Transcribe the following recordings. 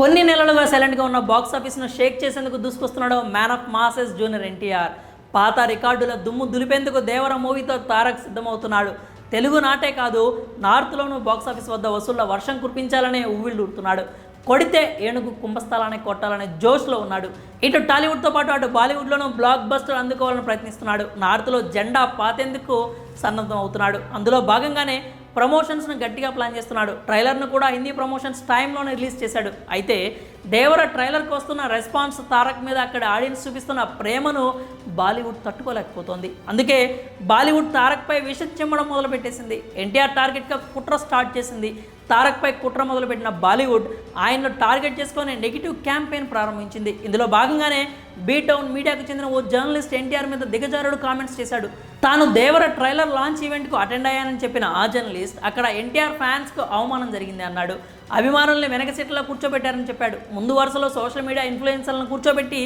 కొన్ని నెలలుగా సైలెంట్గా ఉన్న బాక్స్ ఆఫీస్ను షేక్ చేసేందుకు దూసుకొస్తున్నాడు man of masses junior NTR. పాత రికార్డుల దుమ్ము దులిపేందుకు దేవర మూవీతో తారక్ సిద్ధమవుతున్నాడు. తెలుగు నాటే కాదు, నార్త్లోనూ బాక్సాఫీస్ వద్ద వసూళ్ల వర్షం కురిపించాలనే ఊవిళ్ళూరుతున్నాడు. కొడితే ఏనుగు కుంభస్థలాన్ని కొట్టాలనే జోష్లో ఉన్నాడు. ఇటు టాలీవుడ్తో పాటు అటు బాలీవుడ్లోనూ బ్లాక్ బస్టర్ అందుకోవాలని ప్రయత్నిస్తున్నాడు. నార్త్లో జెండా పాతేందుకు సన్నద్ధం అవుతున్నాడు. అందులో భాగంగానే ప్రమోషన్స్ను గట్టిగా ప్లాన్ చేస్తున్నాడు. ట్రైలర్ను కూడా హిందీ ప్రమోషన్స్ టైంలోనే రిలీజ్ చేశాడు. అయితే దేవర ట్రైలర్కి వస్తున్న రెస్పాన్స్, తారక్ మీద అక్కడ ఆడియన్స్ చూపిస్తున్న ప్రేమను బాలీవుడ్ తట్టుకోలేకపోతోంది. అందుకే బాలీవుడ్ తారక్పై విషం చిమ్మడం మొదలుపెట్టేసింది. ఎన్టీఆర్ టార్గెట్గా కుట్ర స్టార్ట్ చేసింది. తారక్పై కుట్ర మొదలుపెట్టిన బాలీవుడ్ ఆయన్ను టార్గెట్ చేసుకొని నెగిటివ్ క్యాంపెయిన్ ప్రారంభించింది. ఇందులో భాగంగానే బీటౌన్ మీడియాకు చెందిన ఓ జర్నలిస్ట్ ఎన్టీఆర్ మీద దిగజారుడు కామెంట్స్ చేశాడు. తాను దేవర ట్రైలర్ లాంచ్ ఈవెంట్కు అటెండ్ అయ్యానని చెప్పిన ఆ జర్నలిస్ట్ అక్కడ ఎన్టీఆర్ ఫ్యాన్స్కు అవమానం జరిగింది అన్నాడు. అభిమానుల్ని వెనక సీట్లలో కూర్చోబెట్టారని చెప్పాడు. ముందు వరుసలో సోషల్ మీడియా ఇన్ఫ్లుయెన్సర్లను కూర్చోబెట్టి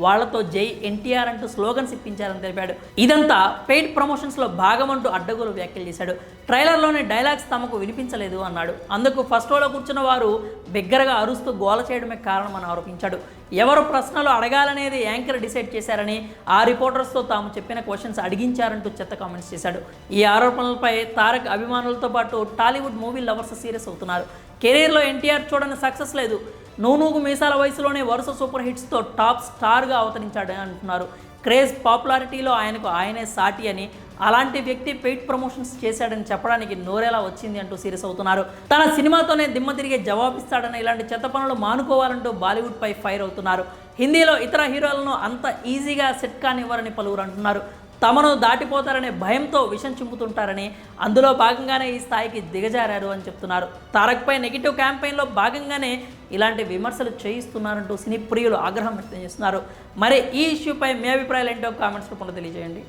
వాళ్లతో జై ఎన్టీఆర్ అంటూ స్లోగన్స్ ఇప్పించారని తెలిపాడు. ఇదంతా పెయిడ్ ప్రమోషన్స్లో భాగమంటూ అడ్డగోలు వ్యాఖ్యలు చేశాడు. ట్రైలర్లోని డైలాగ్స్ తమకు వినిపించలేదు అన్నాడు. అందుకు ఫస్ట్ రోలో కూర్చున్న వారు బిగ్గరగా అరుస్తూ గోల చేయడమే కారణమని ఆరోపించాడు. ఎవరు ప్రశ్నలు అడగాలనేది యాంకర్ డిసైడ్ చేశారని, ఆ రిపోర్టర్స్తో తాము చెప్పిన క్వశ్చన్స్ అడిగించారంటూ చెత్త కామెంట్స్ చేశాడు. ఈ ఆరోపణలపై తారక్ అభిమానులతో పాటు టాలీవుడ్ మూవీ లవర్స్ సీరియస్ అవుతున్నారు. కెరీర్లో ఎన్టీఆర్ చూడని సక్సెస్ లేదు. నూనూగు మీసాల వయసులోనే వరుస సూపర్ హిట్స్తో టాప్ స్టార్గా అవతరించాడని అంటున్నారు. క్రేజ్, పాపులారిటీలో ఆయనకు ఆయనే సాటి అని, అలాంటి వ్యక్తి పెయిడ్ ప్రమోషన్స్ చేశాడని చెప్పడానికి నోరేలా వచ్చింది అంటూ సీరియస్ అవుతున్నారు. తన సినిమాతోనే దిమ్మ తిరిగే జవాబిస్తాడని, ఇలాంటి చెత్త పనులు మానుకోవాలంటూ బాలీవుడ్పై ఫైర్ అవుతున్నారు. హిందీలో ఇతర హీరోలను అంత ఈజీగా సెట్ కానివ్వరని పలువురు అంటున్నారు. తమను దాటిపోతారనే భయంతో విషం చింపుతుంటారని, అందులో భాగంగానే ఈ స్థాయికి దిగజారారు అని చెప్తున్నారు. తారక్పై నెగిటివ్ క్యాంపెయిన్లో భాగంగానే ఇలాంటి విమర్శలు చేయిస్తున్నారంటూ సినీ ప్రియులు ఆగ్రహం వ్యక్తం చేస్తున్నారు. మరి ఈ ఇష్యూపై మీ అభిప్రాయాలు ఏంటో కామెంట్స్ రూపంలో తెలియజేయండి.